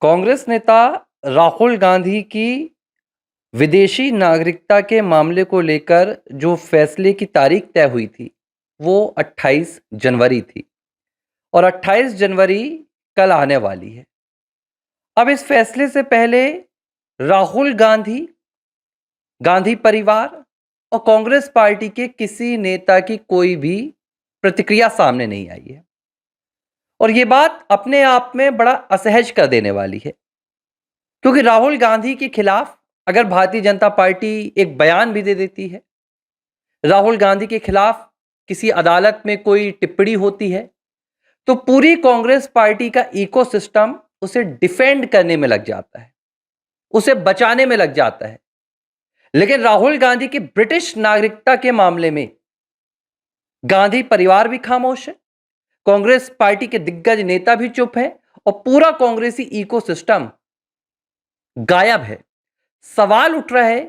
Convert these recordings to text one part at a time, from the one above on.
कांग्रेस नेता राहुल गांधी की विदेशी नागरिकता के मामले को लेकर जो फैसले की तारीख तय हुई थी, वो 28 जनवरी थी और 28 जनवरी कल आने वाली है। अब इस फैसले से पहले राहुल गांधी, गांधी परिवार और कांग्रेस पार्टी के किसी नेता की कोई भी प्रतिक्रिया सामने नहीं आई है और ये बात अपने आप में बड़ा असहज कर देने वाली है, क्योंकि राहुल गांधी के खिलाफ अगर भारतीय जनता पार्टी एक बयान भी दे देती है, राहुल गांधी के खिलाफ किसी अदालत में कोई टिप्पणी होती है, तो पूरी कांग्रेस पार्टी का इकोसिस्टम उसे डिफेंड करने में लग जाता है, उसे बचाने में लग जाता है। लेकिन राहुल गांधी की ब्रिटिश नागरिकता के मामले में गांधी परिवार भी खामोश है, कांग्रेस पार्टी के दिग्गज नेता भी चुप है और पूरा कांग्रेसी इकोसिस्टम गायब है। सवाल उठ रहा है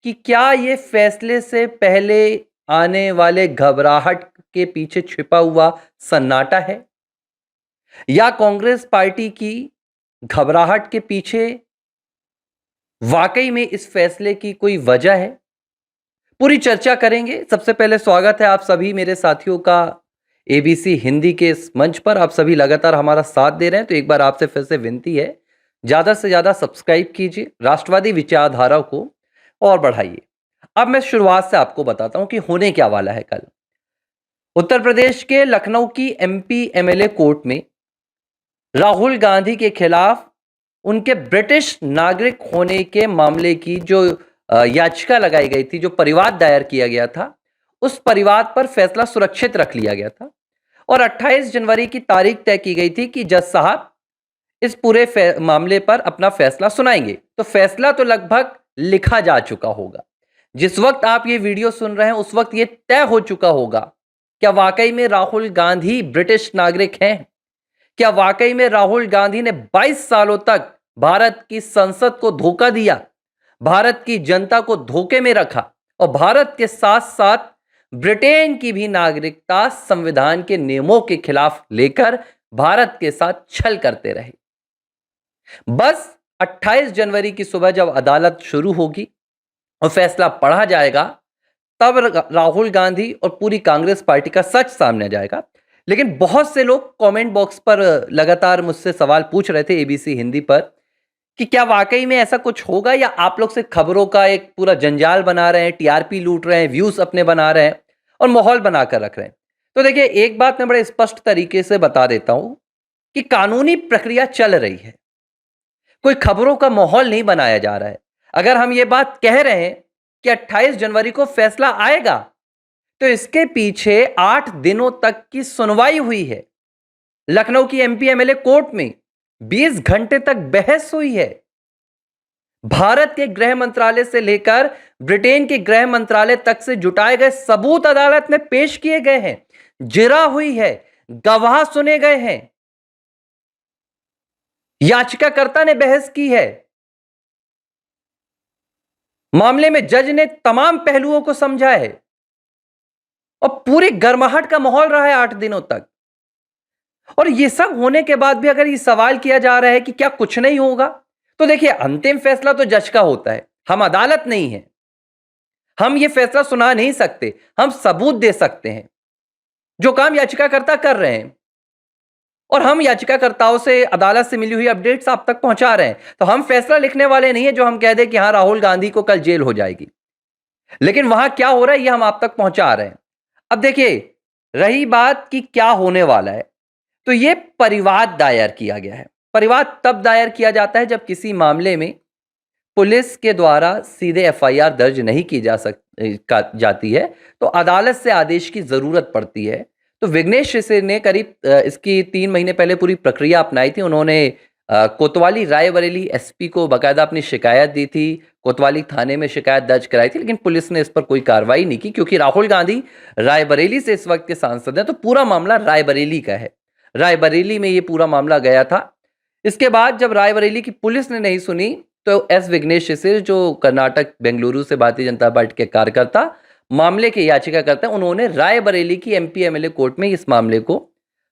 कि क्या यह फैसले से पहले आने वाले घबराहट के पीछे छिपा हुआ सन्नाटा है, या कांग्रेस पार्टी की घबराहट के पीछे वाकई में इस फैसले की कोई वजह है। पूरी चर्चा करेंगे। सबसे पहले स्वागत है आप सभी मेरे साथियों का एबीसी हिंदी के इस मंच पर। आप सभी लगातार हमारा साथ दे रहे हैं, तो एक बार आपसे फिर से विनती है, ज्यादा से ज्यादा सब्सक्राइब कीजिए, राष्ट्रवादी विचारधारा को और बढ़ाइए। अब मैं शुरुआत से आपको बताता हूं कि होने क्या वाला है। कल उत्तर प्रदेश के लखनऊ की एमपी एमएलए कोर्ट में राहुल गांधी के खिलाफ उनके ब्रिटिश नागरिक होने के मामले की जो याचिका लगाई गई थी, जो परिवाद दायर किया गया था, उस परिवाद पर फैसला सुरक्षित रख लिया गया था और 28 जनवरी की तारीख तय की गई थी कि जज साहब इस पूरे मामले पर अपना फैसला सुनाएंगे। तो फैसला तो लगभग लिखा जा चुका होगा। जिस वक्त आप ये वीडियो सुन रहे हैं उस वक्त ये तय हो चुका होगा, क्या वाकई में राहुल गांधी ब्रिटिश नागरिक हैं? क्या वाकई में राहुल गांधी ने 22 सालों तक भारत की संसद को धोखा दिया, भारत की जनता को धोखे में रखा और भारत के साथ साथ ब्रिटेन की भी नागरिकता संविधान के नियमों के खिलाफ लेकर भारत के साथ छल करते रहे? बस 28 जनवरी की सुबह जब अदालत शुरू होगी और फैसला पढ़ा जाएगा, तब राहुल गांधी और पूरी कांग्रेस पार्टी का सच सामने आ जाएगा। लेकिन बहुत से लोग कमेंट बॉक्स पर लगातार मुझसे सवाल पूछ रहे थे एबीसी हिंदी पर कि क्या वाकई में ऐसा कुछ होगा, या आप लोग से खबरों का एक पूरा जंजाल बना रहे हैं, टीआरपी लूट रहे हैं, व्यूज अपने बना रहे हैं और माहौल बनाकर रख रहे हैं। तो देखिए, एक बात मैं बड़े स्पष्ट तरीके से बता देता हूं कि कानूनी प्रक्रिया चल रही है, कोई खबरों का माहौल नहीं बनाया जा रहा है। अगर हम ये बात कह रहे हैं कि 28 जनवरी को फैसला आएगा, तो इसके पीछे 8 दिनों तक की सुनवाई हुई है। लखनऊ की एमपी एमएलए कोर्ट में 20 घंटे तक बहस हुई है। भारत के गृह मंत्रालय से लेकर ब्रिटेन के गृह मंत्रालय तक से जुटाए गए सबूत अदालत में पेश किए गए हैं, जिरा हुई है, गवाह सुने गए हैं, याचिकाकर्ता ने बहस की है, मामले में जज ने तमाम पहलुओं को समझा है और पूरी गर्माहट का माहौल रहा है 8 दिनों तक। और यह सब होने के बाद भी अगर ये सवाल किया जा रहा है कि क्या कुछ नहीं होगा, तो देखिए, अंतिम फैसला तो जज का होता है, हम अदालत नहीं है, हम ये फैसला सुना नहीं सकते, हम सबूत दे सकते हैं, जो काम याचिकाकर्ता कर रहे हैं, और हम याचिकाकर्ताओं से अदालत से मिली हुई अपडेट्स आप तक पहुंचा रहे हैं। तो हम फैसला लिखने वाले नहीं है जो हम कह दें कि हां, राहुल गांधी को कल जेल हो जाएगी। लेकिन वहां क्या हो रहा है, यह हम आप तक पहुंचा रहे हैं। अब देखिए, रही बात कि क्या होने वाला है, तो यह परिवाद दायर किया गया है। परिवाद तब दायर किया जाता है जब किसी मामले में पुलिस के द्वारा सीधे एफआईआर दर्ज नहीं की जाती है, तो अदालत से आदेश की जरूरत पड़ती है। तो विघ्नेश शिशिर ने करीब इसकी 3 महीने पहले पूरी प्रक्रिया अपनाई थी। उन्होंने कोतवाली रायबरेली एसपी को बाकायदा अपनी शिकायत दी थी, कोतवाली थाने में शिकायत दर्ज कराई थी, लेकिन पुलिस ने इस पर कोई कार्रवाई नहीं की, क्योंकि राहुल गांधी रायबरेली से इस वक्त के सांसद हैं, तो पूरा मामला रायबरेली का है। रायबरेली में ये पूरा मामला गया था। इसके बाद जब रायबरेली की पुलिस ने नहीं सुनी, तो एस विघ्नेश शिशिर, जो कर्नाटक बेंगलुरु से भारतीय जनता पार्टी के कार्यकर्ता, मामले के याचिकाकर्ता, उन्होंने रायबरेली की एमपी एमएलए कोर्ट में इस मामले को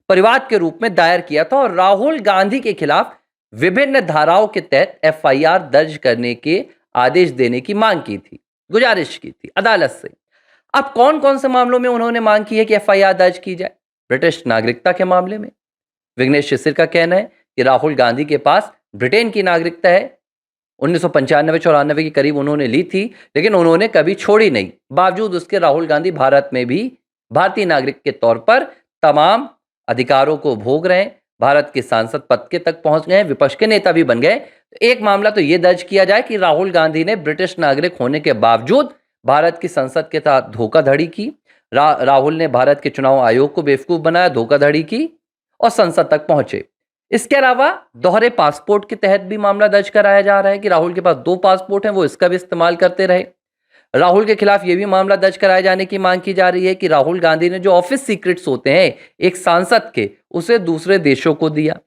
परिवाद के रूप में दायर किया था और राहुल गांधी के खिलाफ विभिन्न धाराओं के तहत एफआईआर दर्ज करने के आदेश देने की मांग की थी, गुजारिश की थी अदालत से। अब कौन-कौन से मामलों में उन्होंने मांग की है कि एफआईआर दर्ज की जाए? ब्रिटिश नागरिकता के मामले में विघ्नेश शिशिर का कहना है कि राहुल गांधी के पास ब्रिटेन की नागरिकता है। 1995-94 के करीब उन्होंने ली थी, लेकिन उन्होंने कभी छोड़ी नहीं। बावजूद उसके राहुल गांधी भारत में भी भारतीय नागरिक के तौर पर तमाम अधिकारों को भोग रहे हैं। भारत के सांसद पद के तक पहुंच गए, विपक्ष के नेता भी बन गए। एक मामला तो यह दर्ज किया जाए कि राहुल गांधी ने ब्रिटिश नागरिक होने के बावजूद भारत की संसद के साथ धोखाधड़ी की। राहुल ने भारत के चुनाव आयोग को बेवकूफ बनाया, धोखाधड़ी की और संसद तक पहुंचे। इसके अलावा दोहरे पासपोर्ट के तहत भी मामला दर्ज कराया जा रहा है कि राहुल के पास 2 पासपोर्ट हैं, वो इसका भी इस्तेमाल करते रहे। राहुल के खिलाफ यह भी मामला दर्ज कराए जाने की मांग की जा रही है कि राहुल गांधी ने जो ऑफिस सीक्रेट्स होते हैं एक सांसद के, उसे दूसरे देशों को दिया।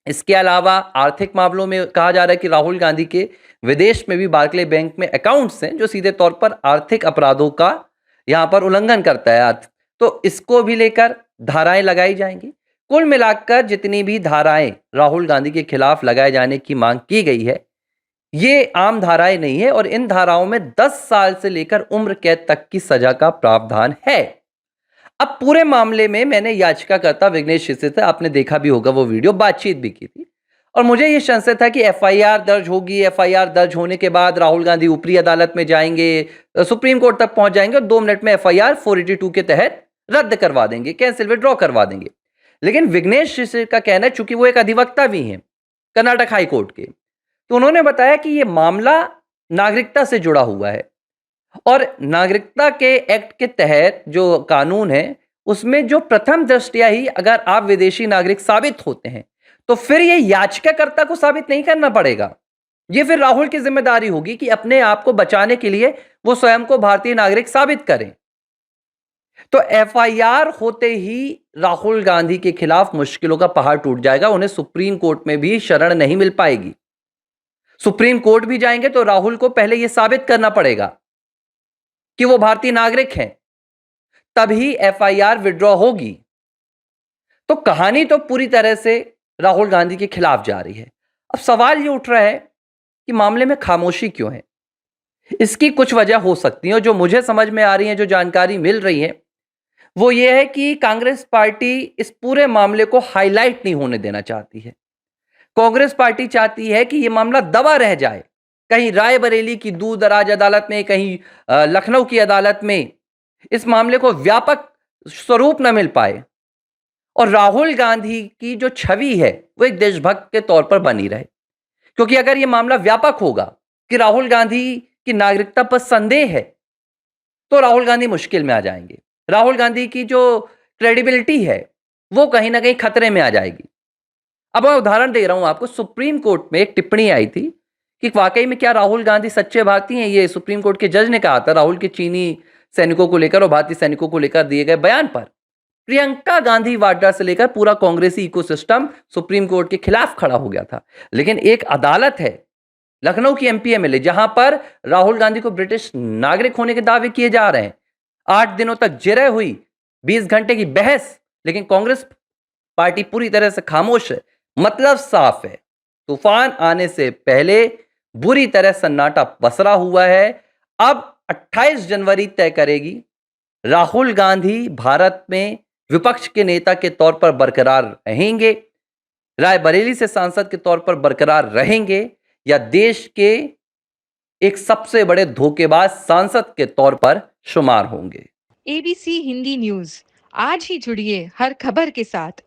इसके अलावा आर्थिक मामलों में कहा जा रहा है कि राहुल गांधी के विदेश में भी बार्कले बैंक में अकाउंट्स हैं जो सीधे तौर पर आर्थिक अपराधों का यहां पर उल्लंघन करता है। तो इसको भी लेकर धाराएं लगाई जाएंगी। कुल मिलाकर जितनी भी धाराएं राहुल गांधी के खिलाफ लगाए जाने की मांग की गई है, ये आम धाराएं नहीं है और इन धाराओं में 10 साल से लेकर उम्र कैद तक की सजा का प्रावधान है। अब पूरे मामले में मैंने याचिकाकर्ता विघ्नेश शिशिर से, आपने देखा भी होगा वो वीडियो, बातचीत भी की थी और मुझे ये संशय था कि एफआईआर दर्ज होगी। एफआईआर दर्ज होने के बाद राहुल गांधी ऊपरी अदालत में जाएंगे, सुप्रीम कोर्ट तक पहुंच जाएंगे और 2 मिनट में एफआईआर 482 के तहत रद्द करवा देंगे, कैंसिल विड्रॉ करवा देंगे। लेकिन विघ्नेश शिशिर का कहना है, चूंकि वो एक अधिवक्ता भी हैं कर्नाटक हाई कोर्ट के, तो उन्होंने बताया कि यह मामला नागरिकता से जुड़ा हुआ है और नागरिकता के एक्ट के तहत जो कानून है उसमें जो प्रथम दृष्टया ही अगर आप विदेशी नागरिक साबित होते हैं तो फिर यह याचिकाकर्ता को साबित नहीं करना पड़ेगा। यह फिर राहुल की जिम्मेदारी होगी कि अपने आप को बचाने के लिए वो स्वयं को भारतीय नागरिक साबित करें। तो एफआईआर होते ही राहुल गांधी के खिलाफ मुश्किलों का पहाड़ टूट जाएगा। उन्हें सुप्रीम कोर्ट में भी शरण नहीं मिल पाएगी। सुप्रीम कोर्ट भी जाएंगे तो राहुल को पहले यह साबित करना पड़ेगा कि वो भारतीय नागरिक हैं, तभी एफआईआर विड्रॉ होगी। तो कहानी तो पूरी तरह से राहुल गांधी के खिलाफ जा रही है। अब सवाल ये उठ रहा है कि मामले में खामोशी क्यों है। इसकी कुछ वजह हो सकती है और जो मुझे समझ में आ रही है, जो जानकारी मिल रही है, वो ये है कि कांग्रेस पार्टी इस पूरे मामले को हाईलाइट नहीं होने देना चाहती है। कांग्रेस पार्टी चाहती है कि यह मामला दबा रह जाए, कहीं रायबरेली की दूर दराज अदालत में, कहीं लखनऊ की अदालत में इस मामले को व्यापक स्वरूप न मिल पाए और राहुल गांधी की जो छवि है वो एक देशभक्त के तौर पर बनी रहे। क्योंकि अगर यह मामला व्यापक होगा कि राहुल गांधी की नागरिकता पर संदेह है तो राहुल गांधी मुश्किल में आ जाएंगे। राहुल गांधी की जो क्रेडिबिलिटी है वो कहीं ना कहीं खतरे में आ जाएगी। अब मैं उदाहरण दे रहा हूं आपको। सुप्रीम कोर्ट में एक टिप्पणी आई थी कि वाकई में क्या राहुल गांधी सच्चे भारतीय हैं। ये सुप्रीम कोर्ट के जज ने कहा था राहुल के चीनी सैनिकों को लेकर और भारतीय सैनिकों को लेकर दिए गए बयान पर। प्रियंका गांधी वाड्रा से लेकर पूरा कांग्रेसी इकोसिस्टम सुप्रीम कोर्ट के खिलाफ खड़ा हो गया था। लेकिन एक अदालत है लखनऊ की एमपी एमएलए, जहां पर राहुल गांधी को ब्रिटिश नागरिक होने के दावे किए जा रहे हैं। 8 दिनों तक जिरह हुई, 20 घंटे की बहस, लेकिन कांग्रेस पार्टी पूरी तरह से खामोश है। मतलब साफ है, तूफान आने से पहले बुरी तरह सन्नाटा पसरा हुआ है। अब 28 जनवरी तय करेगी राहुल गांधी भारत में विपक्ष के नेता के तौर पर बरकरार रहेंगे, रायबरेली से सांसद के तौर पर बरकरार रहेंगे, या देश के एक सबसे बड़े धोखेबाज सांसद के तौर पर शुमार होंगे। एबीसी हिंदी न्यूज, आज ही जुड़िए हर खबर के साथ।